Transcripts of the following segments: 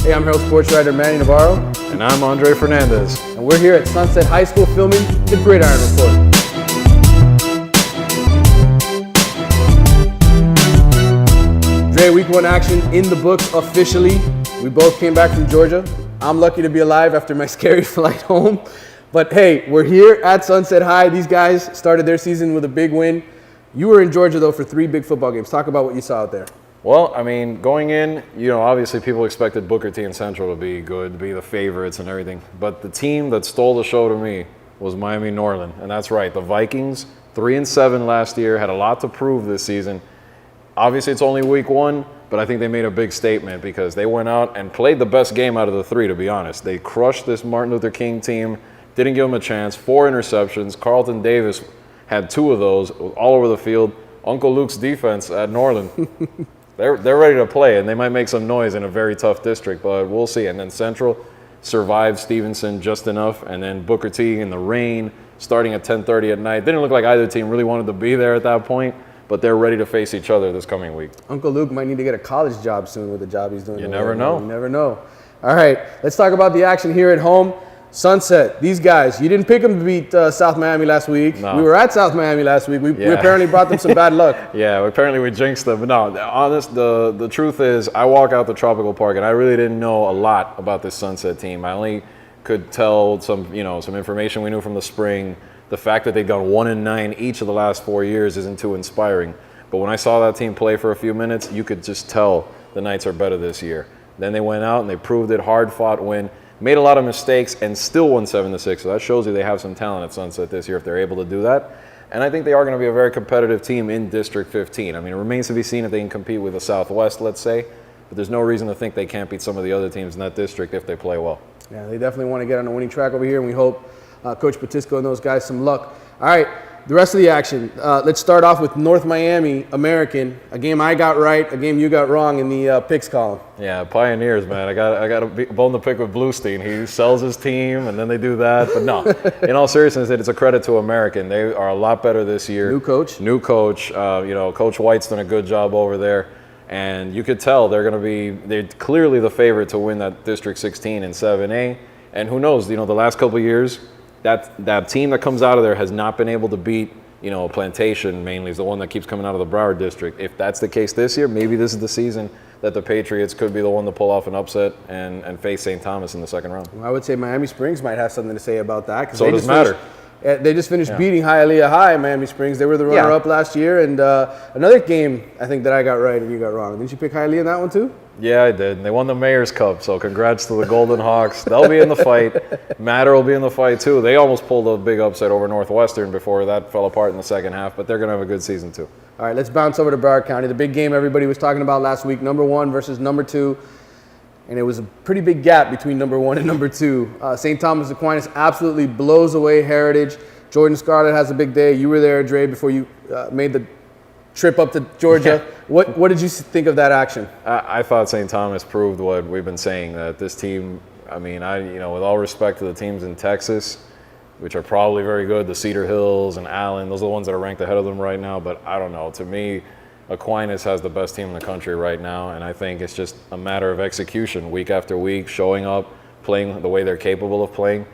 Hey, I'm Herald sportswriter Manny Navarro. And I'm Fernandez. And we're here at Sunset High School filming the Gridiron Report. Dre, week 1 action in the books officially. We both came back from Georgia. I'm lucky to be alive after my scary flight home. But hey, we're here at Sunset High. These guys started their season with a big win. You were in Georgia, though, for 3 big football games. Talk about what you saw out there. Well, I mean, going in, obviously people expected Booker T and Central to be good, to be the favorites and everything. But the team that stole the show to me was Miami Northern. And that's right, the Vikings, 3-7 last year, had a lot to prove this season. Obviously, it's only week 1, but I think they made a big statement because they went out and played the best game out of the 3, to be honest. They crushed this Martin Luther King team, didn't give them a chance, 4 interceptions. Carlton Davis had 2 of those all over the field. Uncle Luke's defense at Northern, they're ready to play, and they might make some noise in a very tough district, but we'll see. And then Central survived Stevenson just enough, and then Booker T in the rain, starting at 10:30 at night. Didn't look like either team really wanted to be there at that point, but they're ready to face each other this coming week. Uncle Luke might need to get a college job soon with the job he's doing. You never know. You never know. All right, let's talk about the action here at home. Sunset, these guys, you didn't pick them to beat South Miami last week. No. We were at South Miami last week. We apparently brought them some bad luck. Yeah, apparently we jinxed them. But no, the truth is, I walk out the Tropical Park and I really didn't know a lot about this Sunset team. I only could tell some information we knew from the spring. The fact that they'd gone 1-9 each of the last 4 years isn't too inspiring. But when I saw that team play for a few minutes, you could just tell the Knights are better this year. Then they went out and they proved it, hard-fought win. Made a lot of mistakes and still won 7-6. So that shows you they have some talent at Sunset this year if they're able to do that. And I think they are going to be a very competitive team in District 15. I mean, it remains to be seen if they can compete with the Southwest, let's say. But there's no reason to think they can't beat some of the other teams in that district if they play well. Yeah, they definitely want to get on the winning track over here, and we hope Coach Batisco and those guys some luck. All right, the rest of the action. Let's start off with North Miami American, a game I got right, a game you got wrong in the picks column. Yeah, Pioneers, man. I got a bone to pick with Bluestein. He sells his team, and then they do that. But no, in all seriousness, it's a credit to American. They are a lot better this year. New coach. Coach White's done a good job over there. And you could tell they're clearly the favorite to win that District 16 and 7A. And who knows, the last couple of years, that team that comes out of there has not been able to beat, Plantation mainly is the one that keeps coming out of the Broward district. If that's the case this year, maybe this is the season that the Patriots could be the one to pull off an upset and face St. Thomas in the second round. Well, I would say Miami Springs might have something to say about that. So it does matter. They just finished beating Hialeah High, Miami Springs. They were the runner-up last year. And another game, I think, that I got right and you got wrong. Didn't you pick Hialeah in that one, too? Yeah, I did. And they won the Mayor's Cup, so congrats to the Golden Hawks. They'll be in the fight. Matter will be in the fight, too. They almost pulled a big upset over Northwestern before that fell apart in the second half, but they're going to have a good season, too. All right, let's bounce over to Broward County. The big game everybody was talking about last week, number 1 versus number 2. And it was a pretty big gap between number 1 and number 2. St. Thomas Aquinas absolutely blows away Heritage. Jordan Scarlett has a big day. You were there, Dre, before you made the trip up to Georgia. What did you think of that action? I thought St. Thomas proved what we've been saying, that this team, with all respect to the teams in Texas, which are probably very good, the Cedar Hills and Allen, those are the ones that are ranked ahead of them right now. But I don't know. To me, Aquinas has the best team in the country right now, and I think it's just a matter of execution week after week, showing up, playing the way they're capable of playing.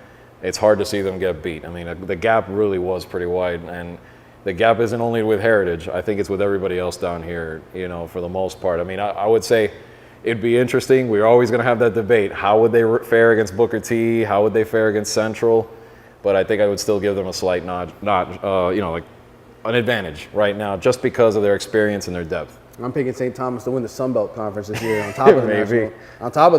It's hard to see them get beat. The gap really was pretty wide, and the gap isn't only with Heritage. I think it's with everybody else down here, for the most part. I would say it'd be interesting. We're always going to have that debate. How would they fare against Booker T? How would they fare against Central? But I think I would still give them a slight nod, like an advantage right now, just because of their experience and their depth. I'm picking St. Thomas to win the Sun Belt Conference this year on top of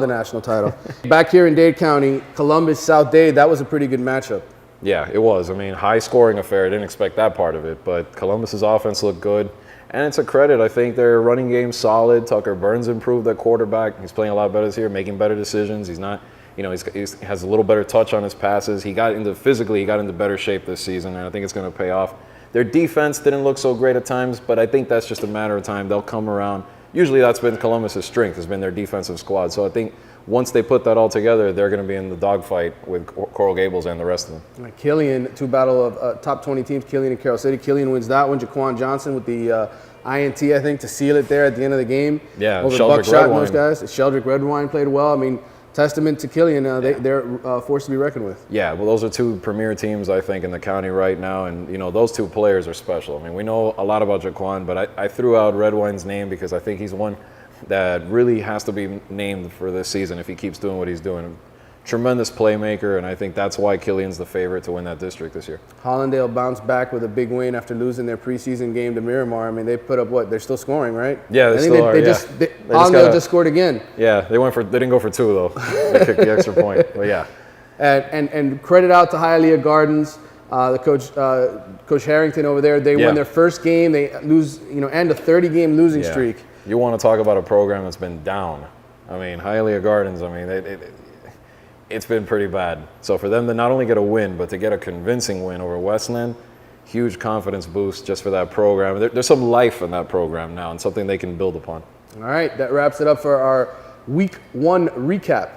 the national title. Back here in Dade County, Columbus, South Dade, that was a pretty good matchup. Yeah, it was. High scoring affair. I didn't expect that part of it, but Columbus's offense looked good. And it's a credit. I think their running game's solid. Tucker Burns improved at quarterback. He's playing a lot better this year, making better decisions. He's not, he has a little better touch on his passes. He got into better shape this season, and I think it's going to pay off. Their defense didn't look so great at times, but I think that's just a matter of time. They'll come around. Usually that's been Columbus's strength, has been their defensive squad. So I think once they put that all together, they're going to be in the dogfight with Coral Gables and the rest of them. Killian, 2 battle of top 20 teams, Killian and Carroll City. Killian wins that one. Jaquan Johnson with the INT, I think, to seal it there at the end of the game. Yeah, over Sheldrick Buckshot and Redwine. those guys. Sheldrick Redwine played well. I mean, testament to Killian. They're a force to be reckoned with. Yeah, well, those are two premier teams, I think, in the county right now. And, those two players are special. I mean, we know a lot about Jaquan, but I threw out Redwine's name because I think he's one that really has to be named for this season if he keeps doing what he's doing. Tremendous playmaker, and I think that's why Killian's the favorite to win that district this year. Hollandale bounced back with a big win after losing their preseason game to Miramar. I mean, they put up what? They're still scoring, right? Yeah, they still are. Hollandale just scored again. Yeah, they didn't go for 2 though. They kicked the extra point, but yeah. And credit out to Hialeah Gardens, the coach Harrington over there. They won their first game. They lose, end a 30-game losing streak. You want to talk about a program that's been down? I mean, Hialeah Gardens. I mean, it's been pretty bad. So for them to not only get a win, but to get a convincing win over Westland, huge confidence boost just for that program. There's some life in that program now and something they can build upon. All right, that wraps it up for our Week 1 recap.